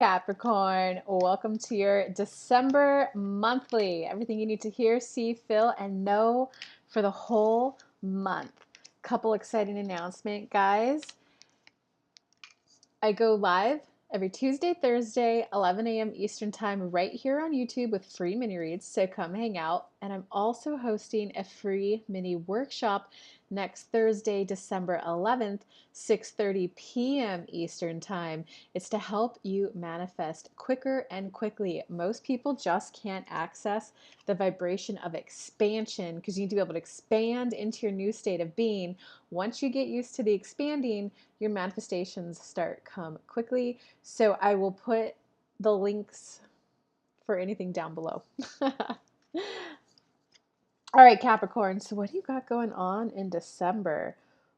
Capricorn, welcome to your December monthly. Everything you need to hear, see, feel, and know for the whole month. Couple exciting announcement, guys. I go live every Tuesday, Thursday, 11 a.m. Eastern Time, right here on YouTube with free mini reads. So come hang out. And I'm also hosting a free mini workshop next Thursday, December 11th, 6:30 p.m. Eastern Time. It's to help you manifest quicker and quickly. Most people just can't access the vibration of expansion because you need to be able to expand into your new state of being. Once you get used to the expanding, your manifestations start come quickly. So I will put the links for anything down below. All right, Capricorn. So what do you got going on in December?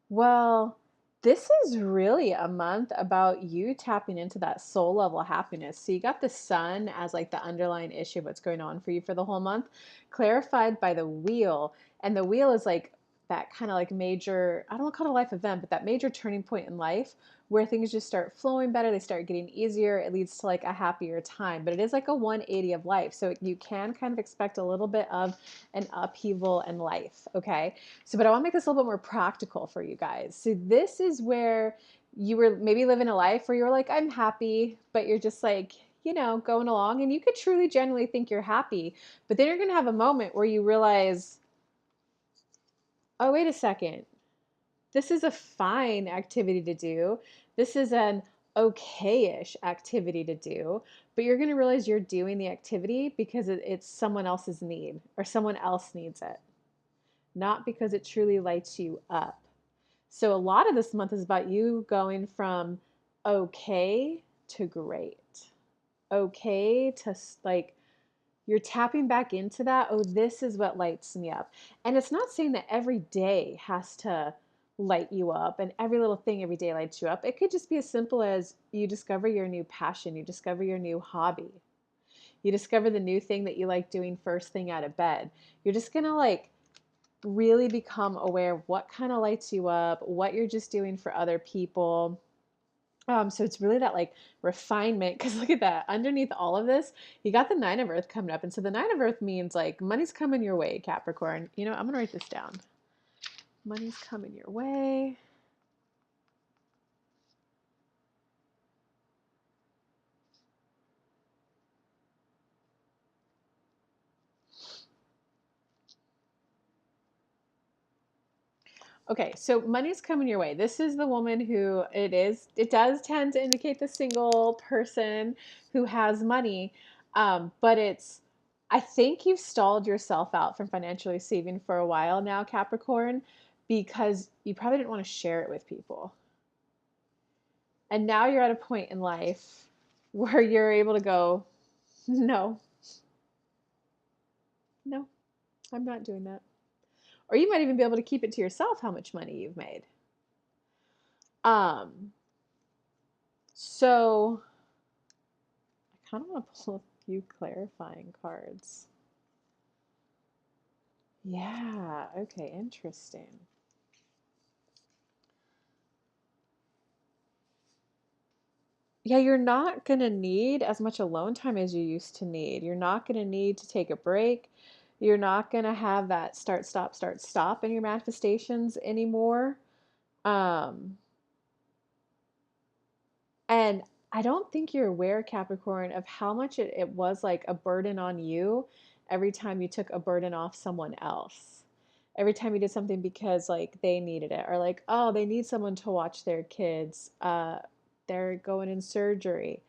Well, this is really a month about you tapping into that soul level happiness. So you got the sun as like the underlying issue of what's going on for you for the whole month, clarified by the wheel. And the wheel is like that kind of like major, I don't want to call it a life event, but that major turning point in life where things just start flowing better, they start getting easier, it leads to like a happier time. But it is like a 180 of life. So you can kind of expect a little bit of an upheaval in life, okay? So, but I want to make this a little bit more practical for you guys. So this is where you were maybe living a life where you're like, I'm happy, but you're just like, going along, and you could truly genuinely think you're happy. But then you're going to have a moment where you realize, oh, wait a second. This is a fine activity to do. This is an okay-ish activity to do, but you're going to realize you're doing the activity because it's someone else's need or someone else needs it, not because it truly lights you up. So a lot of this month is about you going from okay to great. Okay to like you're tapping back into that. Oh, this is what lights me up. And it's not saying that every day has to light you up and every little thing every day lights you up. It could just be as simple as you discover your new passion, you discover your new hobby. You discover the new thing that you like doing first thing out of bed. You're just going to like really become aware of what kind of lights you up, what you're just doing for other people. So it's really that like refinement, because look at that. Underneath all of this, you got the Nine of Earth coming up. And so the Nine of Earth means like money's coming your way, Capricorn. I'm going to write this down. Money's coming your way. Okay, so money's coming your way. This is the woman who it does tend to indicate the single person who has money. But I think you've stalled yourself out from financially saving for a while now, Capricorn, because you probably didn't want to share it with people. And now you're at a point in life where you're able to go, no, no, I'm not doing that. Or you might even be able to keep it to yourself how much money you've made. Um, So I kind of want to pull a few clarifying cards. Yeah, okay, interesting. Yeah, you're not going to need as much alone time as you used to need. You're not going to need to take a break. You're not going to have that start, stop in your manifestations anymore. Um, and I don't think you're aware, Capricorn, of how much it was like a burden on you every time you took a burden off someone else. Every time you did something because like they needed it, or like, oh, they need someone to watch their kids. They're going in surgery.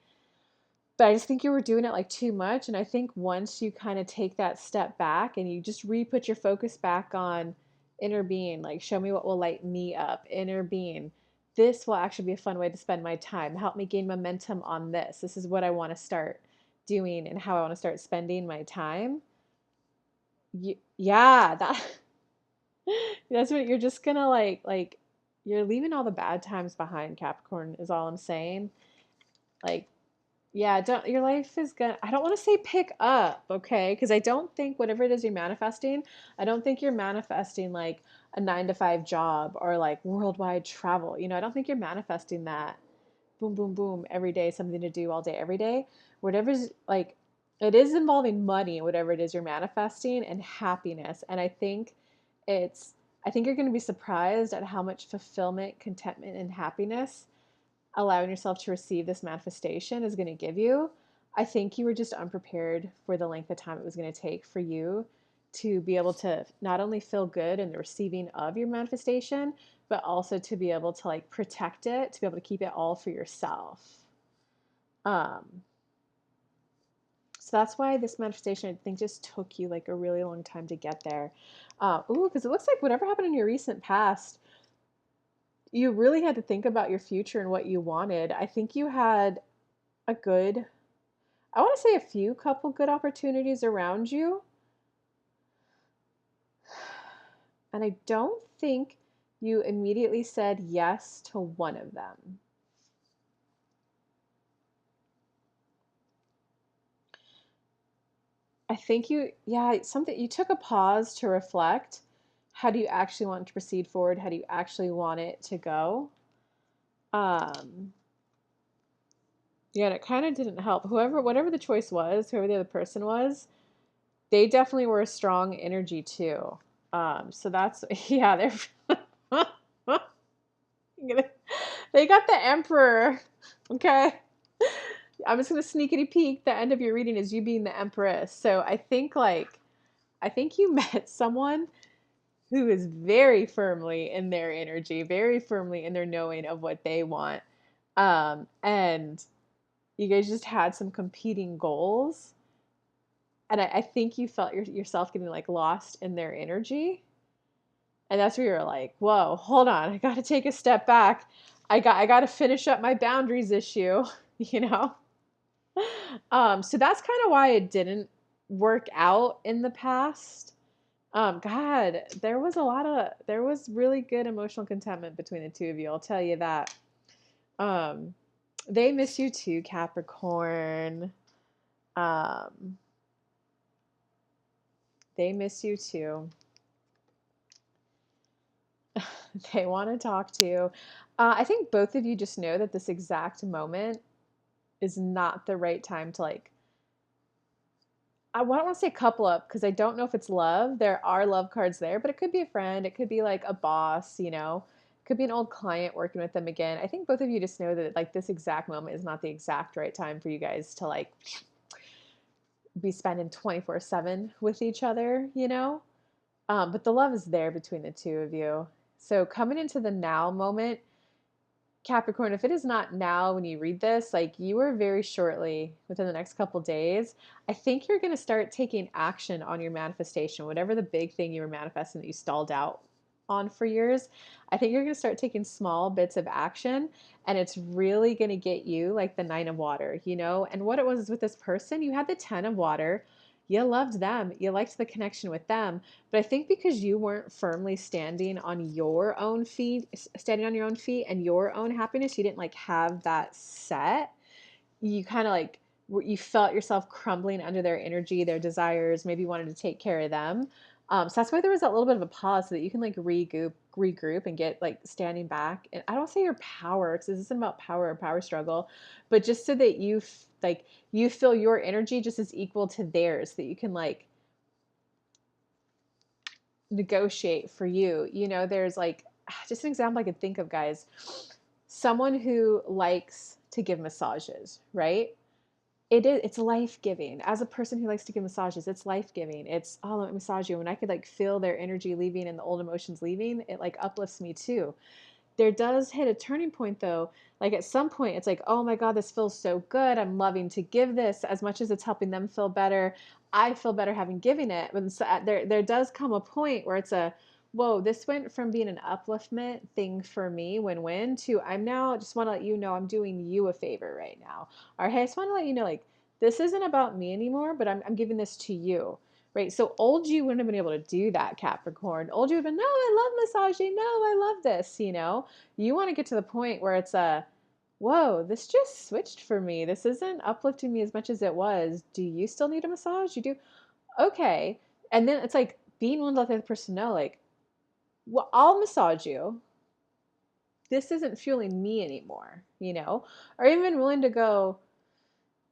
But I just think you were doing it like too much. And I think once you kind of take that step back and you just re-put your focus back on inner being, like show me what will light me up, inner being. This will actually be a fun way to spend my time. Help me gain momentum on this. This is what I want to start doing and how I want to start spending my time. Yeah, that's what you're just gonna like you're leaving all the bad times behind, Capricorn, is all I'm saying. Like, yeah, don't your life is gonna I don't want to say pick up, okay? Because I don't think whatever it is you're manifesting, I don't think you're manifesting like a 9 to 5 job or like worldwide travel. I don't think you're manifesting that. boom, boom, boom every day, something to do all day, every day. Whatever's like, it is involving money, whatever it is you're manifesting, and happiness. And it's, I think you're going to be surprised at how much fulfillment, contentment, and happiness allowing yourself to receive this manifestation is going to give you. I think you were just unprepared for the length of time it was going to take for you to be able to not only feel good in the receiving of your manifestation, but also to be able to like protect it, to be able to keep it all for yourself. Um, so that's why this manifestation, I think, just took you like a really long time to get there. Because it looks like whatever happened in your recent past, you really had to think about your future and what you wanted. I think you had a good, I want to say a few couple good opportunities around you. And I don't think you immediately said yes to one of them. I think yeah, something, you took a pause to reflect. How do you actually want to proceed forward? How do you actually want it to go? Um, yeah, and it kind of didn't help. Whatever the choice was, whoever the other person was, they definitely were a strong energy too. So that's, yeah, they got the emperor. Okay. I'm just gonna sneakity peek. The end of your reading is you being the empress. So I think you met someone who is very firmly in their energy, very firmly in their knowing of what they want. And you guys just had some competing goals. And I think you felt yourself getting like lost in their energy. And that's where you're like, whoa, hold on, I gotta take a step back. I gotta finish up my boundaries issue, you know? So that's kind of why it didn't work out in the past. God, there was really good emotional contentment between the two of you. I'll tell you that. Um, they miss you too, Capricorn. Um, they miss you too. They want to talk to you. I think both of you just know that this exact moment is not the right time to like, I don't want to say couple up because I don't know if it's love. There are love cards there, but it could be a friend. It could be like a boss, you know, it could be an old client working with them again. I think both of you just know that like this exact moment is not the exact right time for you guys to like be spending 24/7 with each other, you know? But the love is there between the two of you. So coming into the now moment, Capricorn, if it is not now when you read this, like you are very shortly within the next couple days, I think you're going to start taking action on your manifestation, whatever the big thing you were manifesting that you stalled out on for years. I think you're going to start taking small bits of action, and it's really going to get you like the 9 of water, you know? And what it was with this person, you had the 10 of water. You loved them. You liked the connection with them. But I think because you weren't firmly standing on your own feet and your own happiness, you didn't like have that set. You kind of like you felt yourself crumbling under their energy, their desires. Maybe you wanted to take care of them. So that's why there was that little bit of a pause so that you can like regroup, and get like standing back. And I don't say your power because this isn't about power or power struggle, but just so that like you feel your energy just as equal to theirs, that you can like negotiate for you. You know, there's like just an example I could think of, guys. Someone who likes to give massages, right? It's life-giving. As a person who likes to give massages, it's life-giving. It's, oh, let me massage you. When I could like feel their energy leaving and the old emotions leaving, it like uplifts me too. There does hit a turning point though. Like at some point it's like, oh my God, this feels so good. I'm loving to give this as much as it's helping them feel better. I feel better having given it. But there does come a point where it's a, whoa, this went from being an upliftment thing for me, win-win, to I'm now just want to let you know I'm doing you a favor right now. Or hey, I just want to let you know like this isn't about me anymore, but I'm giving this to you. Right. So old you wouldn't have been able to do that, Capricorn. Old you would have been, no, I love massaging. No, I love this, you know. You want to get to the point where it's a, whoa, this just switched for me. This isn't uplifting me as much as it was. Do you still need a massage? You do? Okay. And then it's like being willing to let the other person know, like, well, I'll massage you. this isn't fueling me anymore, or even willing to go,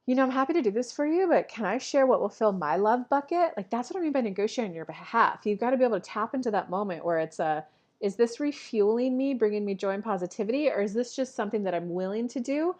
I'm happy to do this for you, but can I share what will fill my love bucket? Like, that's what I mean by negotiating on your behalf. You've got to be able to tap into that moment where is this refueling me, bringing me joy and positivity, or is this just something that I'm willing to do?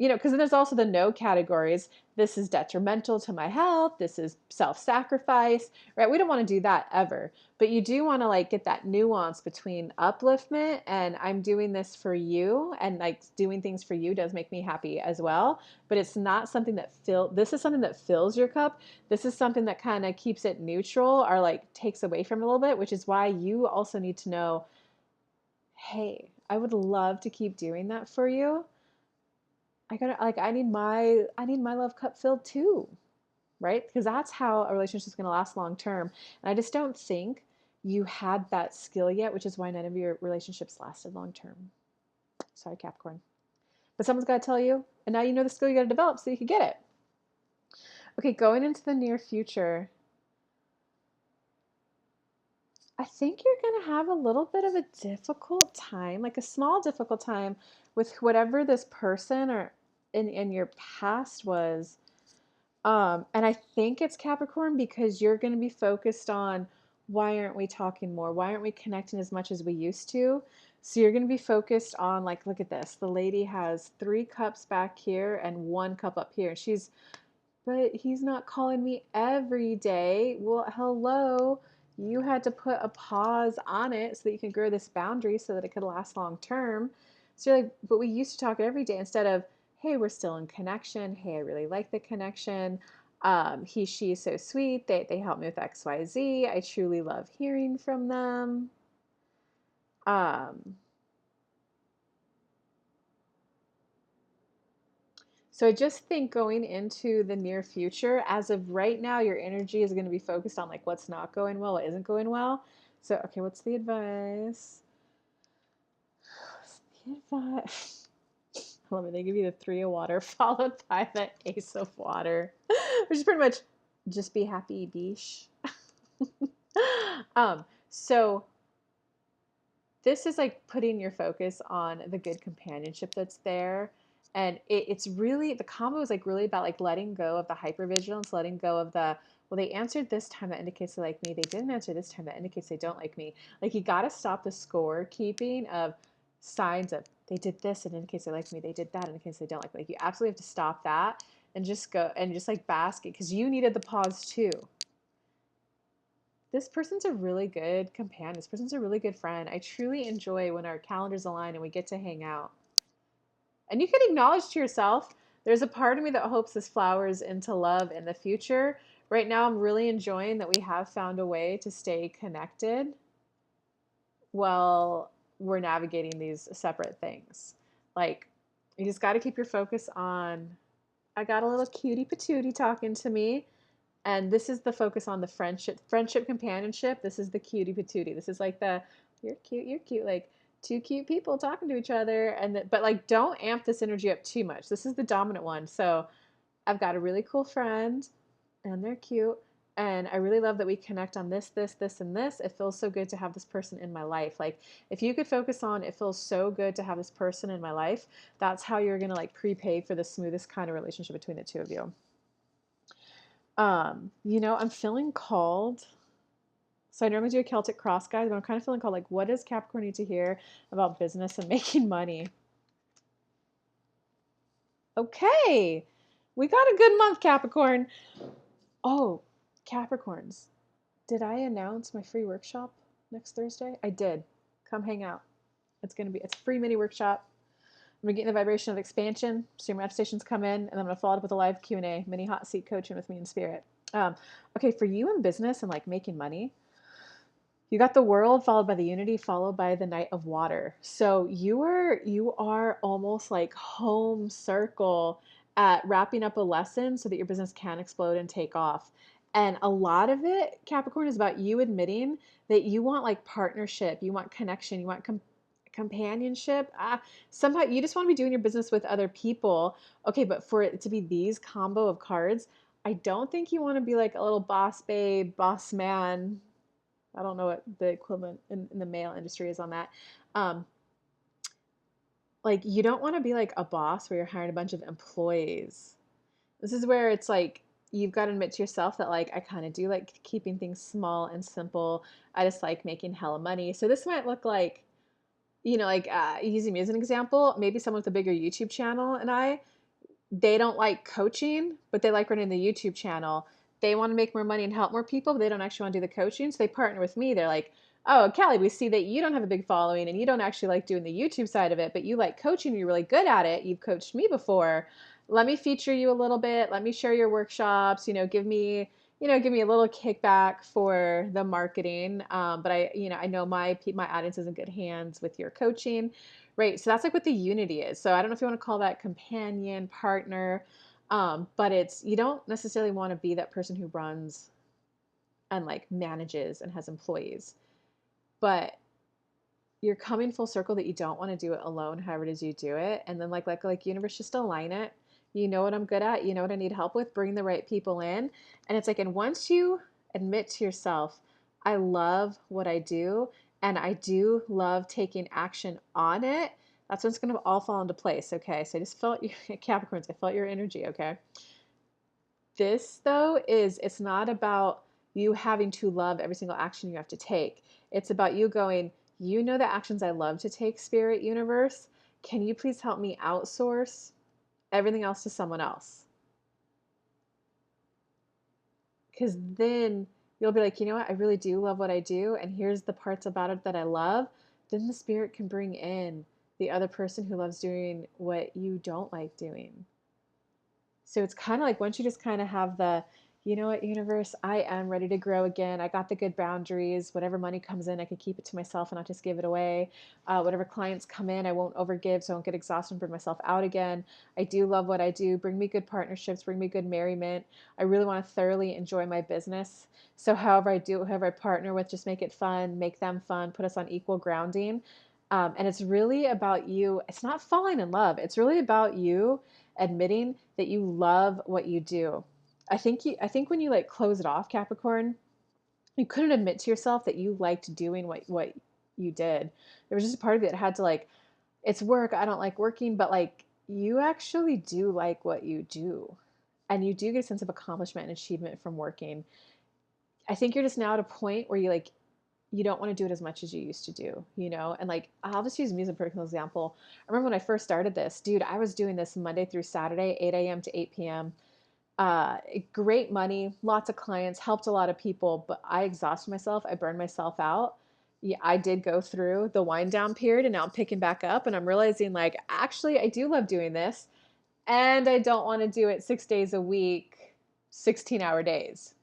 Because then there's also the no categories. This is detrimental to my health. This is self-sacrifice, right? We don't want to do that ever, but you do want to like get that nuance between upliftment and I'm doing this for you, and like doing things for you does make me happy as well, but it's not something that this is something that fills your cup. This is something that kind of keeps it neutral or like takes away from it a little bit, which is why you also need to know, hey, I would love to keep doing that for you. I need my love cup filled too, right? Because that's how a relationship is going to last long term. And I just don't think you had that skill yet, which is why none of your relationships lasted long term. Sorry, Capricorn. But someone's got to tell you, and now you know the skill you got to develop so you can get it. Okay, going into the near future, I think you're going to have a little bit of a difficult time, like a small difficult time with whatever this person or in your past was. And I think it's Capricorn because you're going to be focused on why aren't we talking more? Why aren't we connecting as much as we used to? So you're going to be focused on like, look at this. The lady has 3 cups back here and 1 cup up here. And but he's not calling me every day. Well, hello. You had to put a pause on it so that you can grow this boundary so that it could last long term. So you're like, but we used to talk every day instead of, hey, we're still in connection. Hey, I really like the connection. He, she is so sweet. They help me with XYZ. I truly love hearing from them. Um, So I just think going into the near future, as of right now, your energy is going to be focused on like what's not going well, what isn't going well. So, okay, what's the advice? What's the advice? Hold on, they give you the 3 of water followed by the ace of water, which is pretty much just be happy, beesh. So this is like putting your focus on the good companionship that's there. And it's really, the combo is like really about like letting go of the hypervigilance, letting go of the, well, they answered this time, that indicates they like me. They didn't answer this time, that indicates they don't like me. Like you got to stop the score keeping of signs of they did this, it indicates they like me. They did that, it indicates they don't like me. Like you absolutely have to stop that and just go and just like bask it, because you needed the pause too. This person's a really good companion. This person's a really good friend. I truly enjoy when our calendars align and we get to hang out. And you can acknowledge to yourself, there's a part of me that hopes this flowers into love in the future. Right now, I'm really enjoying that we have found a way to stay connected while we're navigating these separate things. Like, you just got to keep your focus on, I got a little cutie patootie talking to me. And this is the focus on the friendship companionship. This is the cutie patootie. This is like the, you're cute, like 2 cute people talking to each other. But like, don't amp this energy up too much. This is the dominant one. So I've got a really cool friend and they're cute. And I really love that we connect on this, and this. It feels so good to have this person in my life. Like if you could focus on, it feels so good to have this person in my life, that's how you're going to like prepay for the smoothest kind of relationship between the 2 of you. I'm feeling called. So I normally do a Celtic cross, guys, but I'm kind of feeling called, like, what does Capricorn need to hear about business and making money? Okay, we got a good month, Capricorn. Oh, Capricorns, did I announce my free workshop next Thursday? I did. Come hang out. It's a free mini workshop. I'm gonna get in the vibration of expansion, so your manifestations come in, and I'm gonna follow it up with a live Q&A, mini hot seat coaching with me in spirit. Okay, for you in business and like making money, you got the World followed by the Unity followed by the Knight of Water. So you are almost like home circle at wrapping up a lesson so that your business can explode and take off. And a lot of it, Capricorn, is about you admitting that you want like partnership, you want connection, you want companionship. Somehow you just want to be doing your business with other people. Okay, but for it to be these combo of cards, I don't think you want to be like a little boss babe, boss man. I don't know what the equivalent in the male industry is on that. Um, Like, you don't want to be like a boss where you're hiring a bunch of employees. This is where it's like you've got to admit to yourself that like I kind of do like keeping things small and simple. I just like making hella money. So this might look like, like using me as an example, maybe someone with a bigger YouTube channel and they don't like coaching, but they like running the YouTube channel. They want to make more money and help more people, but they don't actually want to do the coaching. So they partner with me. They're like, oh, Kelly, we see that you don't have a big following and you don't actually like doing the YouTube side of it, but you like coaching. You're really good at it. You've coached me before. Let me feature you a little bit. Let me share your workshops. Give me a little kickback for the marketing. But I know my audience is in good hands with your coaching. Right. So that's like what the unity is. So I don't know if you want to call that companion, partner, but you don't necessarily want to be that person who runs and like manages and has employees. But you're coming full circle that you don't want to do it alone, however it is you do it. And then like universe, just align it. You know what I'm good at, you know what I need help with, bring the right people in. And it's like, and once you admit to yourself, I love what I do and I do love taking action on it, that's when it's going to all fall into place. Okay. So I just felt you, Capricorns, I felt your energy. Okay. This though it's not about you having to love every single action you have to take. It's about you going, you know the actions I love to take, spirit universe. Can you please help me outsource everything else to someone else? Because then you'll be like, you know what? I really do love what I do. And here's the parts about it that I love. Then the spirit can bring in the other person who loves doing what you don't like doing. So it's kind of like once you just kind of have you know what, universe, I am ready to grow again. I got the good boundaries. Whatever money comes in, I can keep it to myself and not just give it away. Whatever clients come in, I won't overgive so I don't get exhausted and burn myself out again. I do love what I do. Bring me good partnerships, bring me good merriment. I really want to thoroughly enjoy my business. So however I do it, whoever I partner with, just make it fun, make them fun, put us on equal grounding. And it's really about you. It's not falling in love. It's really about you admitting that you love what you do. I think when you like close it off, Capricorn, you couldn't admit to yourself that you liked doing what you did. There was just a part of it that had to like, it's work. I don't like working, but like you actually do like what you do. And you do get a sense of accomplishment and achievement from working. I think you're just now at a point where you don't want to do it as much as you used to do, And like, I'll just use me as a personal example. I remember when I first started this, dude, I was doing this Monday through Saturday, 8 a.m. to 8 p.m. Great money, lots of clients, helped a lot of people, but I exhausted myself. I burned myself out. Yeah, I did go through the wind down period and now I'm picking back up and I'm realizing like, actually, I do love doing this and I don't want to do it 6 days a week, 16-hour days.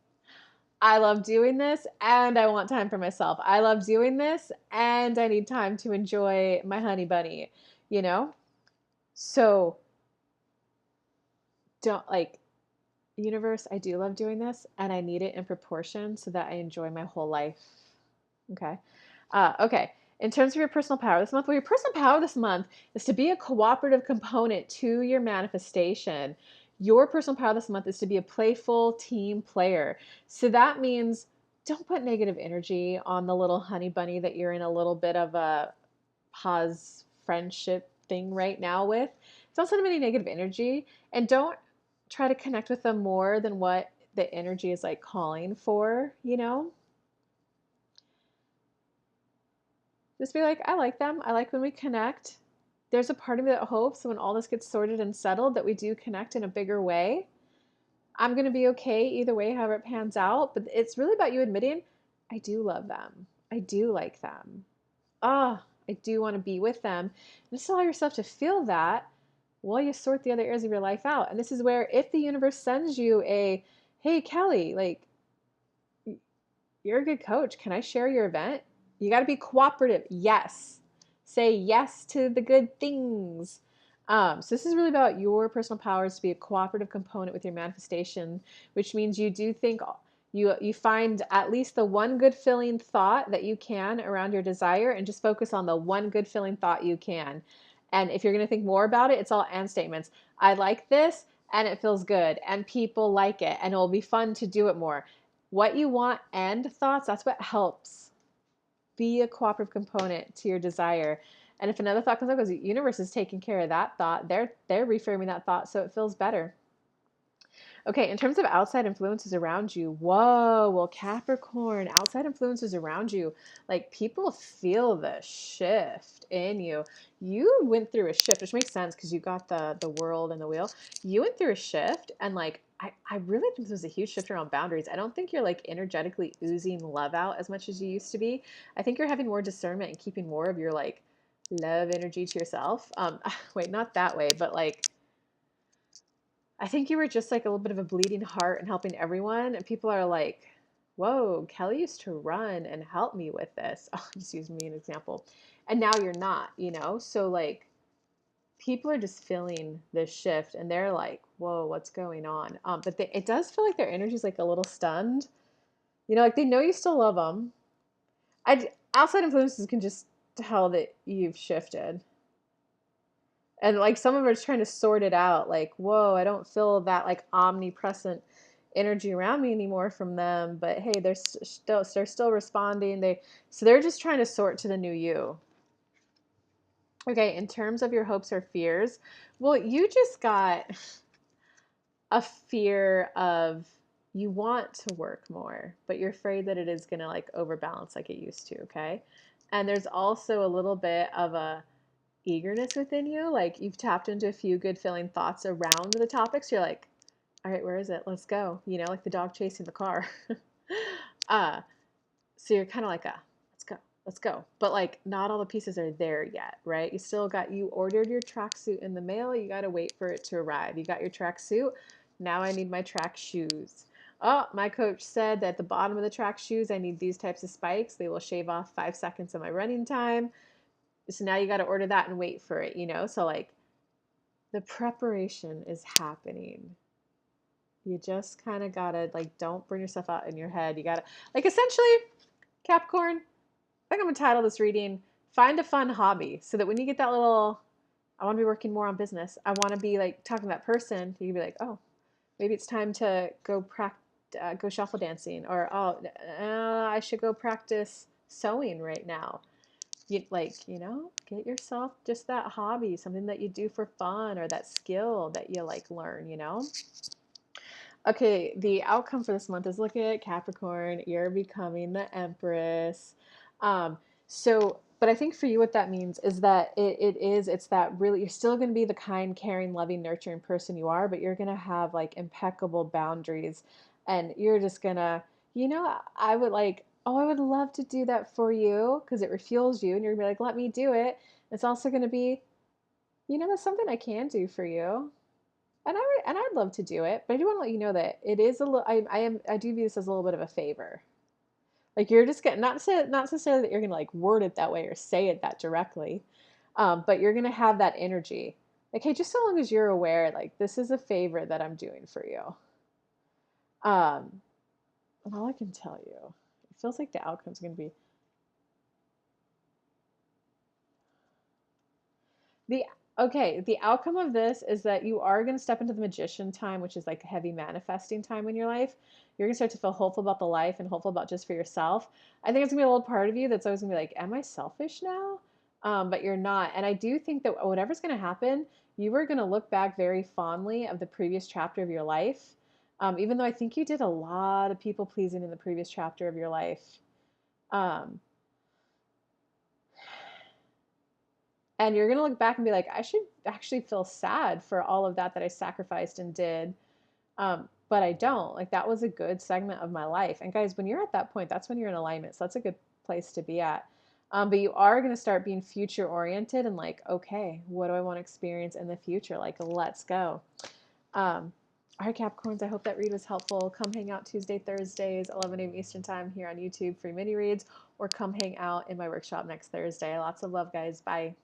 I love doing this and I want time for myself. I love doing this and I need time to enjoy my honey bunny, you know? So don't like, universe, I do love doing this and I need it in proportion so that I enjoy my whole life. Okay. Okay. In terms of your personal power this month, well, your personal power this month is to be a cooperative component to your manifestation. Your personal power this month is to be a playful team player. So that means don't put negative energy on the little honey bunny that you're in a little bit of a pause friendship thing right now with. Don't send them any negative energy and don't try to connect with them more than what the energy is like calling for. Just be like, I like them. I like when we connect. There's a part of me that hopes when all this gets sorted and settled that we do connect in a bigger way. I'm going to be okay either way, however it pans out. But it's really about you admitting, I do love them. I do like them. I do want to be with them. And just allow yourself to feel that while you sort the other areas of your life out. And this is where if the universe sends you hey, Kelly, like, you're a good coach. Can I share your event? You got to be cooperative. Yes. Say yes to the good things. So this is really about your personal powers to be a cooperative component with your manifestation, which means you do think you find at least the one good feeling thought that you can around your desire and just focus on the one good feeling thought you can. And if you're going to think more about it, it's all and statements. I like this and it feels good and people like it and it will be fun to do it more. What you want and thoughts, that's what helps be a cooperative component to your desire. And if another thought comes up, because the universe is taking care of that thought, they're reframing that thought so it feels better. Okay, in terms of outside influences around you, whoa, well, Capricorn, outside influences around you, like people feel the shift in you. You went through a shift, which makes sense because you got the world and the wheel. You went through a shift, and like I really think this was a huge shift around boundaries. I don't think you're like energetically oozing love out as much as you used to be. I think you're having more discernment and keeping more of your like love energy to yourself. Wait, not that way, but like I think you were just like a little bit of a bleeding heart and helping everyone. And people are like, whoa, Kelly used to run and help me with this. Oh, just use me an example. And now you're not, you know? So like people are just feeling this shift and they're like, whoa, what's going on? But it does feel like their energy is like a little stunned. You know, like they know you still love them. Outside influences can just tell that you've shifted. And like some of them are just trying to sort it out, like, whoa, I don't feel that like omnipresent energy around me anymore from them, but hey, they're still responding. They're just trying to sort to the new you. Okay, in terms of your hopes or fears, well, you just got a fear of you want to work more, but you're afraid that it is going to like overbalance like it used to, okay? And there's also a little bit of a eagerness within you. Like you've tapped into a few good feeling thoughts around the topics. You're like, all right, where is it? Let's go. You know, like the dog chasing the car. uh, so you're kind of like, let's go, let's go. But like, not all the pieces are there yet, right? You ordered your tracksuit in the mail. You got to wait for it to arrive. You got your tracksuit. Now I need my track shoes. Oh, my coach said that at the bottom of the track shoes, I need these types of spikes. They will shave off 5 seconds of my running time. So now you got to order that and wait for it, you know? So like the preparation is happening. You just kind of got to like, don't burn yourself out in your head. You got to like, essentially, Capricorn, I think I'm going to title this reading, Find a Fun Hobby. So that when you get that little, I want to be working more on business. I want to be like talking to that person. You can be like, oh, maybe it's time to go go shuffle dancing, or oh, I should go practice sewing right now. You know, get yourself just that hobby, something that you do for fun, or that skill that you like learn, you know? Okay, the outcome for this month is look at Capricorn, you're becoming the Empress. But I think for you, what that means is that it's that really, you're still going to be the kind, caring, loving, nurturing person you are, but you're going to have like impeccable boundaries. And you're just going to, you know, I would like, oh, I would love to do that for you because it refuels you. And you're going to be like, let me do it. It's also going to be, you know, that's something I can do for you. I'd love to do it, but I do want to let you know that it is a little. I do view this as a little bit of a favor. Like you're just getting not necessarily that you're gonna like word it that way or say it that directly, but you're gonna have that energy. Like, hey, just so long as you're aware, like this is a favor that I'm doing for you. Um, and all I can tell you, it feels like the outcome's gonna be the okay, the outcome of this is that you are going to step into the magician time, which is like a heavy manifesting time in your life. You're going to start to feel hopeful about the life and hopeful about just for yourself. I think it's going to be a little part of you that's always going to be like, am I selfish now? But you're not. And I do think that whatever's going to happen, you are going to look back very fondly of the previous chapter of your life. Even though I think you did a lot of people pleasing in the previous chapter of your life. Um, and you're going to look back and be like, I should actually feel sad for all of that I sacrificed and did. But I don't. Like that was a good segment of my life. And guys, when you're at that point, that's when you're in alignment. So that's a good place to be at. But you are going to start being future oriented and like, okay, what do I want to experience in the future? Like, let's go. All right, Capricorns, I hope that read was helpful. Come hang out Tuesday, Thursdays, 11 a.m. Eastern time here on YouTube, free mini reads, or come hang out in my workshop next Thursday. Lots of love, guys. Bye.